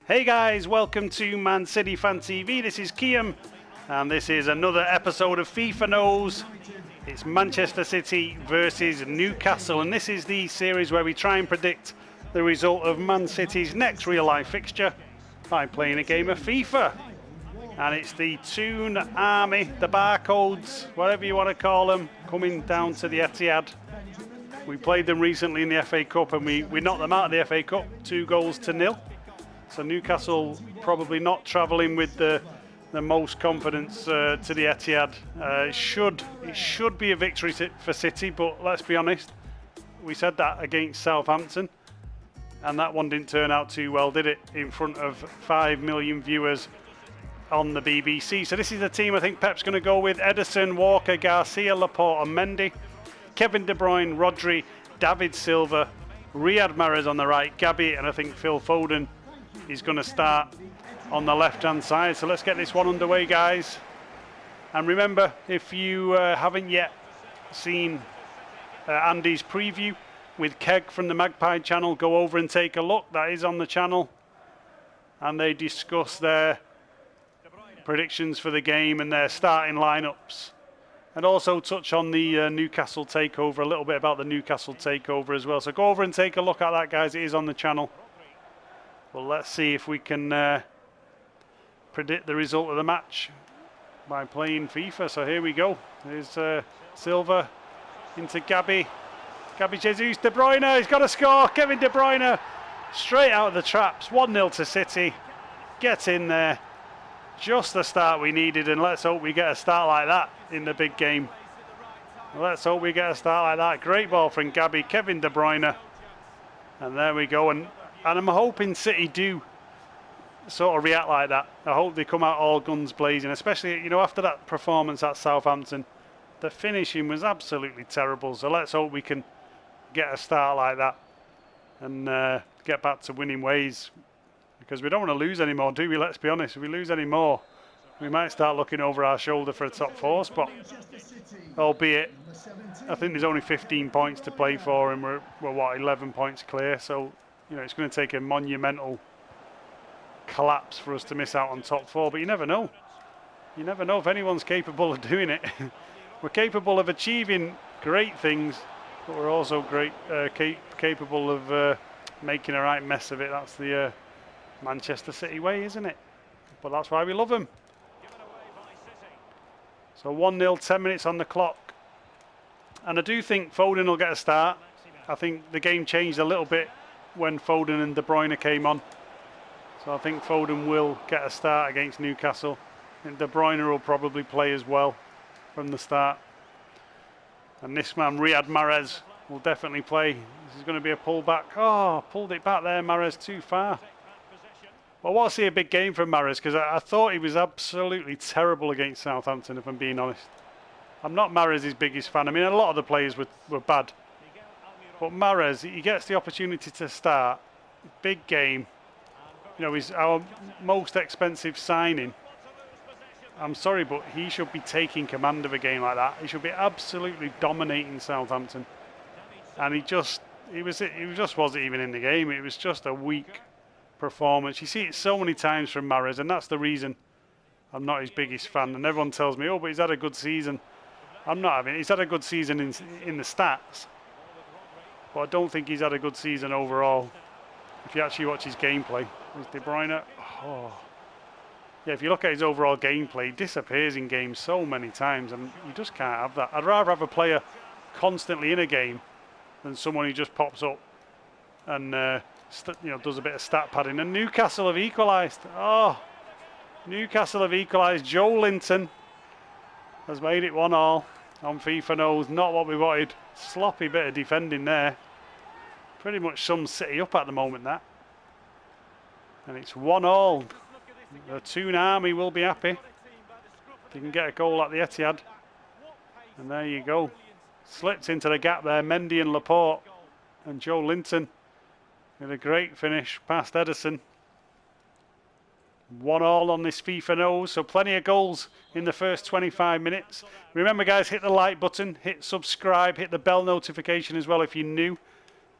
Hey guys, welcome to Man City Fan TV. This is Kiam, and this is another episode of FIFA Knows. It's Manchester City versus Newcastle, and this is the series where we try and predict the result of Man City's next real-life fixture by playing a game of FIFA. And it's the Toon Army, the Barcodes, whatever you want to call them, coming down to the Etihad. We played them recently in the FA Cup, and we knocked them out of the FA Cup 2-0. So Newcastle probably not travelling with the most confidence to the Etihad. It should be a victory for City, but let's be honest, we said that against Southampton, and that one didn't turn out too well, did it? In front of 5 million viewers on the BBC. So this is the team I think Pep's going to go with: Ederson, Walker, Garcia, Laporte and Mendy, Kevin De Bruyne, Rodri, David Silva, Riyad Mahrez on the right, Gabby, and I think Phil Foden is going to start on the left-hand side. So let's get this one underway, guys. And remember, if you haven't yet seen Andy's preview with Keg from the Magpie channel, go over and take a look. That is on the channel. And they discuss their predictions for the game and their starting lineups. And also touch on the Newcastle takeover, a little bit about the Newcastle takeover as well. So go over and take a look at that, guys. It is on the channel. Well, let's see if we can predict the result of the match by playing FIFA. So here we go. There's Silva into Gabby. Gabby Jesus, De Bruyne, he's got to score. Kevin De Bruyne straight out of the traps. 1-0 to City. Get in there. Just the start we needed, and let's hope we get a start like that in the big game. Let's hope we get a start like that. Great ball from Gabby, Kevin De Bruyne. And there we go. And I'm hoping City do sort of react like that. I hope they come out all guns blazing, especially, you know, after that performance at Southampton. The finishing was absolutely terrible. So let's hope we can get a start like that and get back to winning ways. Because we don't want to lose anymore, do we? Let's be honest. If we lose any more, we might start looking over our shoulder for a top 4 spot. Albeit, I think there's only 15 points to play for, and we're what, 11 points clear. So, you know, it's going to take a monumental collapse for us to miss out on top 4. But you never know. You never know if anyone's capable of doing it. We're capable of achieving great things, but we're also capable of making a right mess of it. That's the Manchester City way, isn't it? But that's why we love them. So 1-0, 10 minutes on the clock. And I do think Foden will get a start. I think the game changed a little bit when Foden and De Bruyne came on. So I think Foden will get a start against Newcastle. And De Bruyne will probably play as well from the start. And this man, Riyad Mahrez, will definitely play. This is going to be a pullback. Oh, pulled it back there, Mahrez, too far. Well, I want to see a big game from Mahrez, because I thought he was absolutely terrible against Southampton, if I'm being honest. I'm not Mahrez's biggest fan. I mean, a lot of the players were bad. But Mahrez, he gets the opportunity to start. Big game. You know, he's our most expensive signing. I'm sorry, but he should be taking command of a game like that. He should be absolutely dominating Southampton. And he just wasn't even in the game. It was just a weak performance. You see it so many times from Mahrez, and that's the reason I'm not his biggest fan. And everyone tells me, oh, but he's had a good season. I'm not having it. He's had a good season in the stats. But I don't think he's had a good season overall. If you actually watch his gameplay, there's De Bruyne. Oh. Yeah, if you look at his overall gameplay, he disappears in games so many times, and you just can't have that. I'd rather have a player constantly in a game than someone who just pops up and you know, does a bit of stat padding. And Newcastle have equalised. Oh, Newcastle have equalised. Joe Linton has made it 1-1 on FIFA Knows. Not what we wanted. Sloppy bit of defending there. Pretty much sums City up at the moment, that. And it's 1-1. The Toon Army will be happy if they can get a goal at the Etihad. And there you go. Slipped into the gap there, Mendy and Laporte. And Joe Linton with a great finish past Ederson. 1-1 on this FIFA Knows, so plenty of goals in the first 25 minutes. Remember, guys, hit the like button, hit subscribe, hit the bell notification as well if you're new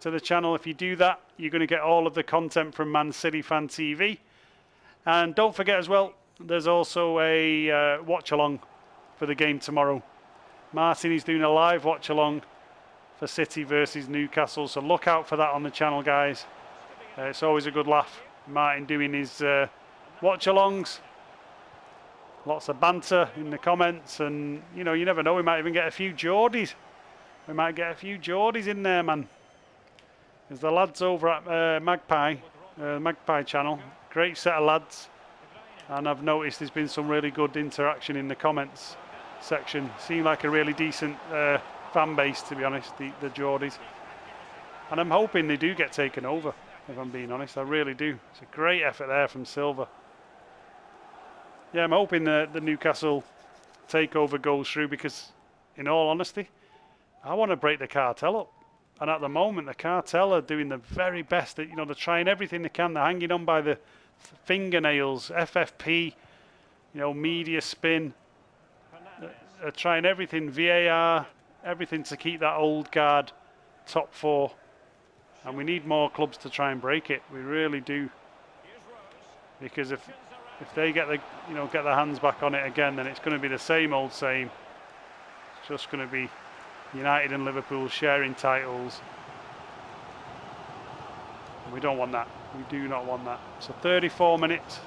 to the channel. If you do that, you're going to get all of the content from Man City Fan TV. And don't forget as well, there's also a watch along for the game tomorrow. Martin is doing a live watch along for City versus Newcastle, so look out for that on the channel, guys. It's always a good laugh. Martin doing his watch alongs. Lots of banter in the comments, and you know, you never know, we might even get a few Geordies. We might get a few Geordies in there, man. There's the lads over at Magpie channel. Great set of lads. And I've noticed there's been some really good interaction in the comments section. Seem like a really decent fan base, to be honest, the Geordies. And I'm hoping they do get taken over, if I'm being honest. I really do. It's a great effort there from Silva. Yeah, I'm hoping the Newcastle takeover goes through, because, in all honesty, I want to break the cartel up. And at the moment, the cartel are doing the very best. You know, they're trying everything they can. They're hanging on by the fingernails. FFP, you know, media spin. They're trying everything. VAR, everything to keep that old guard top four. And we need more clubs to try and break it. We really do. Because if they get their hands back on it again, then it's going to be the same old same. It's just going to be United and Liverpool sharing titles. We don't want that. We do not want that. So 34 minutes.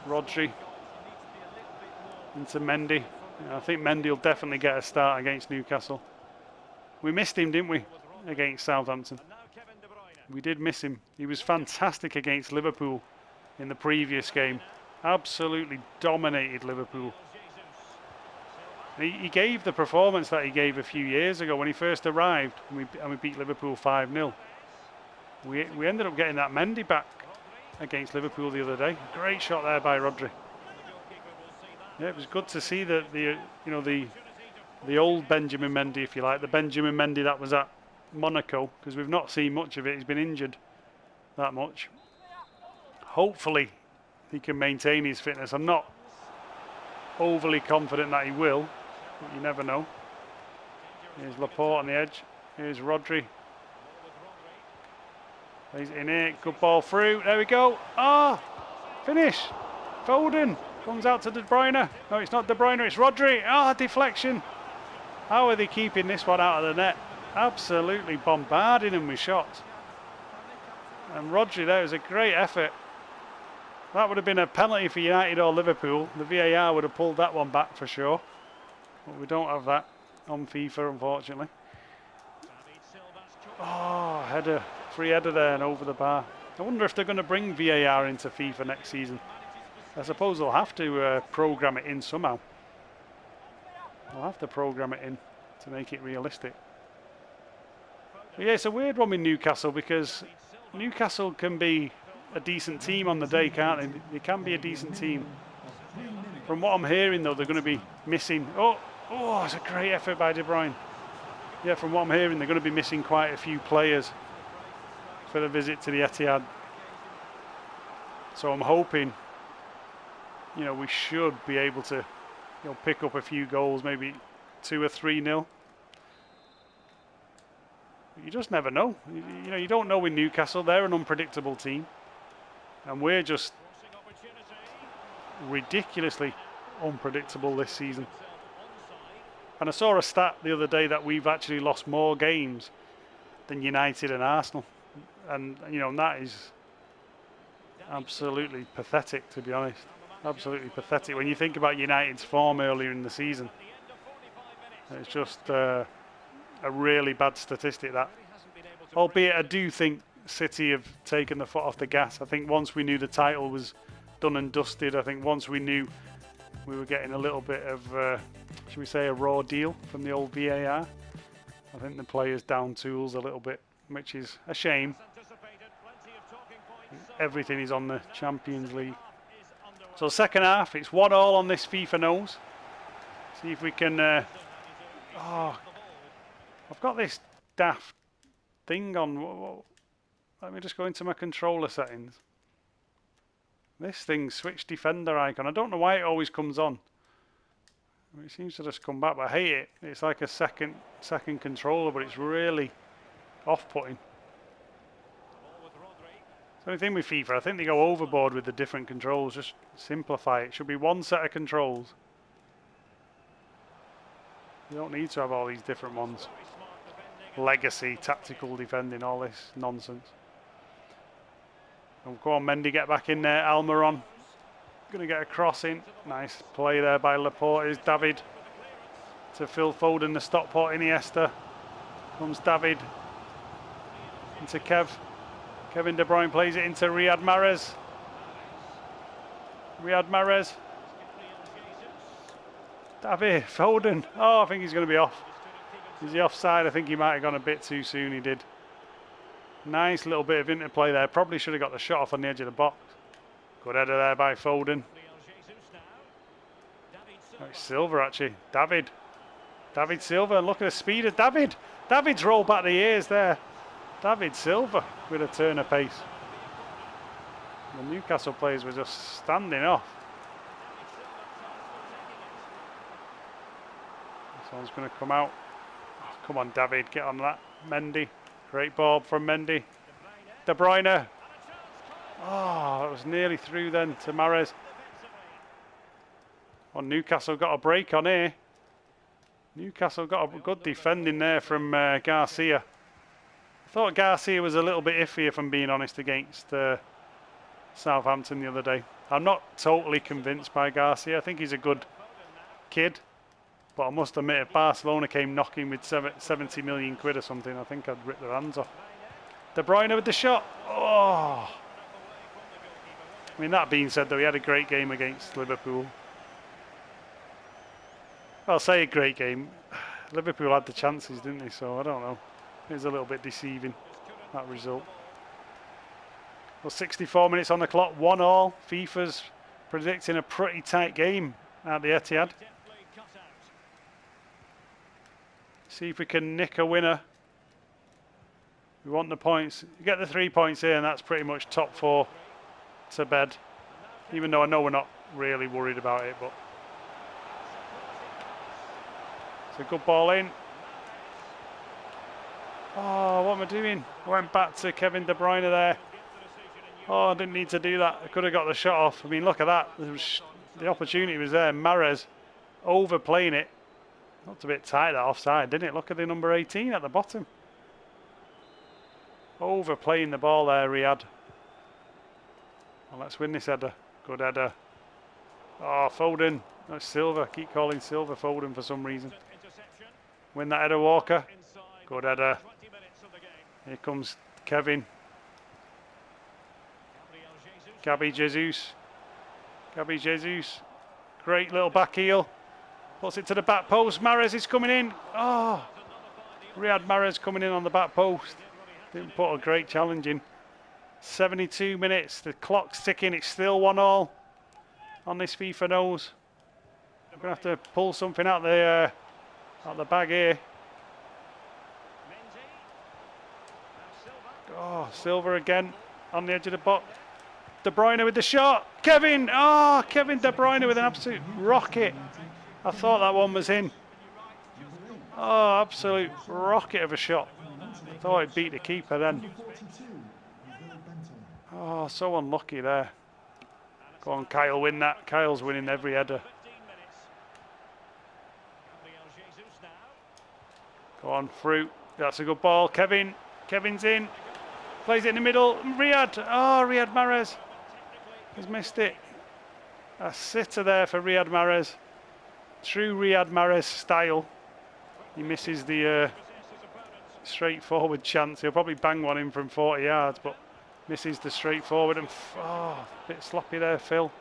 Rodri into Mendy. I think Mendy will definitely get a start against Newcastle. We missed him, didn't we, against Southampton? We did miss him. He was fantastic against Liverpool in the previous game. Absolutely dominated Liverpool. He gave the performance that he gave a few years ago when he first arrived, and we beat Liverpool 5-0. We ended up getting that Mendy back against Liverpool the other day. Great shot there by Rodri. Yeah, it was good to see that the old Benjamin Mendy, if you like, the Benjamin Mendy that was at Monaco, because we've not seen much of it. He's been injured that much. Hopefully he can maintain his fitness. I'm not overly confident that he will, but you never know. Here's Laporte on the edge. Here's Rodri. He's in it. Good ball through. There we go. Ah, finish. Foden comes out to De Bruyne. No, it's not De Bruyne. It's Rodri. Ah, deflection. How are they keeping this one out of the net? Absolutely bombarding him with shots. And Rodri, there was a great effort. That would have been a penalty for United or Liverpool. The VAR would have pulled that one back for sure. But we don't have that on FIFA, unfortunately. Oh, header. Free header there and over the bar. I wonder if they're going to bring VAR into FIFA next season. I suppose they'll have to program it in somehow. They'll have to program it in to make it realistic. But yeah, it's a weird one with Newcastle, because Newcastle can be a decent team on the day, can't they? They can be a decent team. From what I'm hearing, though, they're going to be missing. Oh, it's a great effort by De Bruyne. Yeah, from what I'm hearing, they're going to be missing quite a few players for the visit to the Etihad. So I'm hoping, we should be able to, pick up a few goals, maybe 2 or 3-0. But you just never know. You don't know with Newcastle. They're an unpredictable team. And we're just ridiculously unpredictable this season. And I saw a stat the other day that we've actually lost more games than United and Arsenal. And, that is absolutely pathetic, to be honest. Absolutely pathetic. When you think about United's form earlier in the season, it's just a really bad statistic, that. Albeit I do think City have taken the foot off the gas. I think once we knew the title was done and dusted, I think once we knew we were getting a little bit of, should we say, a raw deal from the old VAR, I think the players down tools a little bit, which is a shame. Everything is on the Champions League. So second half, it's 1-1 on this FIFA knows. See if we can... I've got this daft thing on. Let me just go into my controller settings. This thing, switch defender icon. I don't know why it always comes on. It seems to just come back, but I hate it. It's like a second controller, but it's really off-putting. So the thing with FIFA, I think they go overboard with the different controls. Just simplify it. It should be one set of controls. You don't need to have all these different ones. Legacy, tactical defending, all this nonsense. Oh, go on, Mendy, get back in there. Almiron. Going to get a cross in. Nice play there by Laporte. Is David to Phil Foden, the Stockport Iniesta. Comes David into Kev. Kevin De Bruyne plays it into Riyad Mahrez. Riyad Mahrez. David Foden. Oh, I think he's going to be off. Is he offside? I think he might have gone a bit too soon. He did. Nice little bit of interplay there. Probably should have got the shot off on the edge of the box. Good header there by Foden. Oh, it's Silva actually. David Silva. And look at the speed of David. David's rolled back the ears there. David Silva with a turn of pace. The Newcastle players were just standing off. This one's going to come out. Oh, come on, David, get on that. Mendy. Great ball from Mendy. De Bruyne. Oh, it was nearly through then to Mahrez. Well, Newcastle got a break on here. Newcastle got a good defending there from Garcia. I thought Garcia was a little bit iffy, if I'm being honest, against Southampton the other day. I'm not totally convinced by Garcia. I think he's a good kid. But I must admit, if Barcelona came knocking with 70 million quid or something, I think I'd rip their hands off. De Bruyne with the shot. Oh! I mean, that being said, though, he had a great game against Liverpool. I'll say a great game. Liverpool had the chances, didn't they? So, I don't know. It was a little bit deceiving, that result. Well, 64 minutes on the clock, 1-1. FIFA's predicting a pretty tight game at the Etihad. See if we can nick a winner. We want the points. You get the 3 points here, and that's pretty much top 4 to bed. Even though I know we're not really worried about it, but it's a good ball in. Oh, what am I doing? I went back to Kevin De Bruyne there. Oh, I didn't need to do that. I could have got the shot off. I mean, look at that. The opportunity was there. Mahrez overplaying it. Looked a bit tight, that offside, didn't it? Look at the number 18 at the bottom. Overplaying the ball there, Riyad. Well, let's win this header. Good header. Oh, Foden. That's Silva. Keep calling Silva Foden for some reason. Win that header, Walker. Good header. Here comes Kevin. Gabby Jesus. Gabby Jesus. Great little back heel. Puts it to the back post. Mahrez is coming in. Oh, Riyad Mahrez coming in on the back post. Didn't put a great challenge in. 72 minutes. The clock's ticking. It's still 1-1 on this FIFA nose. I'm going to have to pull something out the bag here. Oh, Silva again on the edge of the box. De Bruyne with the shot. Kevin. Oh, Kevin De Bruyne with an absolute rocket. I thought that one was in. Oh, absolute rocket of a shot. I thought it beat the keeper then. Oh, so unlucky there. Go on, Kyle, win that. Kyle's winning every header. Go on, Fruit. That's a good ball. Kevin. Kevin's in. Plays it in the middle. Riyad. Oh, Riyad Mahrez. He's missed it. A sitter there for Riyad Mahrez. True Riyad Mahrez style. He misses the straightforward chance. He'll probably bang one in from 40 yards, but misses the straightforward. And oh, a bit sloppy there, Phil.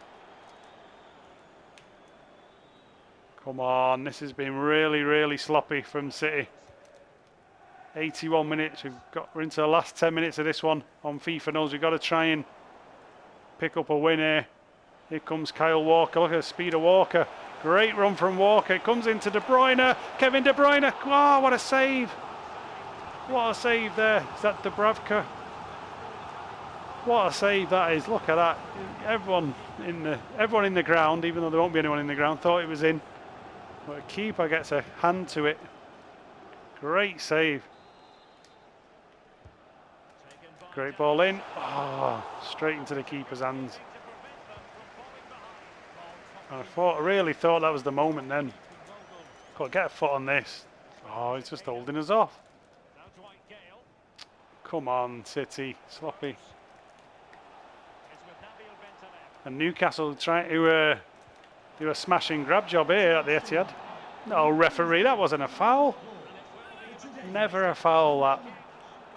Come on, this has been really, really sloppy from City. 81 minutes. We're into the last 10 minutes of this one on FIFA knows we've got to try and pick up a win here. Here comes Kyle Walker. Look at the speed of Walker. Great run from Walker. It comes into De Bruyne. Kevin De Bruyne. Oh, what a save. What a save there. Is that Dubravka? What a save that is. Look at that. Everyone in the ground, even though there won't be anyone in the ground, thought it was in. But the keeper gets a hand to it. Great save. Great ball in. Oh, straight into the keeper's hands. I really thought that was the moment then. Got to get a foot on this. Oh, he's just holding us off. Come on, City. Sloppy. And Newcastle trying to do a smash and grab job here at the Etihad. No, referee, that wasn't a foul. Never a foul, that.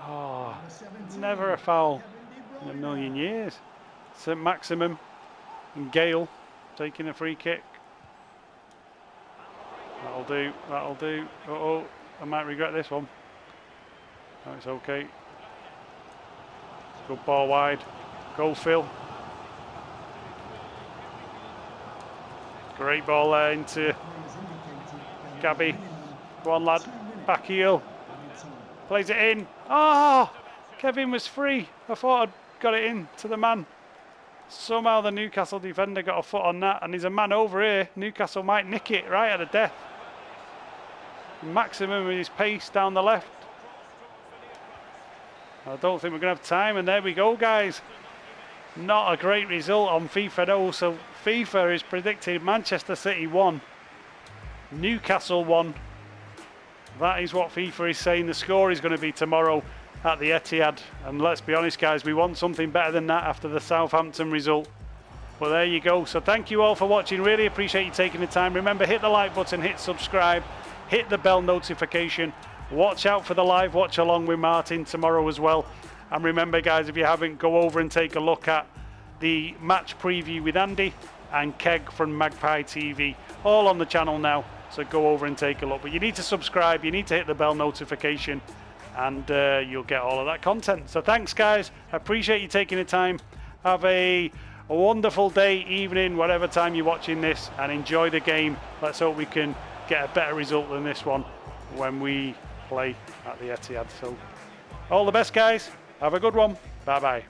Oh, never a foul in a million years. St. Maximum and Gale taking a free kick. That'll do, that'll do. Uh-oh, I might regret this one. No, it's okay. Good ball wide. Go, Phil. Great ball there into Gabby. Go on, lad. Back heel. Plays it in. Oh, Kevin was free. I thought I'd got it in to the man. Somehow the Newcastle defender got a foot on that, and he's a man over here. Newcastle might nick it right at the death. Maximum with his pace down the left. I don't think we're going to have time, and there we go, guys. Not a great result on FIFA, though. So FIFA is predicting Manchester City 1, Newcastle 1. That is what FIFA is saying the score is going to be tomorrow at the Etihad. And let's be honest, guys, we want something better than that after the Southampton result. Well, there you go. So thank you all for watching. Really appreciate you taking the time. Remember, hit the like button, hit subscribe, hit the bell notification. Watch out for the live watch along with Martin tomorrow as well. And remember, guys, if you haven't, go over and take a look at the match preview with Andy and Keg from Magpie TV, all on the channel now. So go over and take a look. But you need to subscribe, you need to hit the bell notification, and you'll get all of that content. So thanks, guys. I appreciate you taking the time. Have a wonderful day, evening, whatever time you're watching this, and enjoy the game. Let's hope we can get a better result than this one when we play at the Etihad. So all the best, guys. Have a good one. Bye-bye.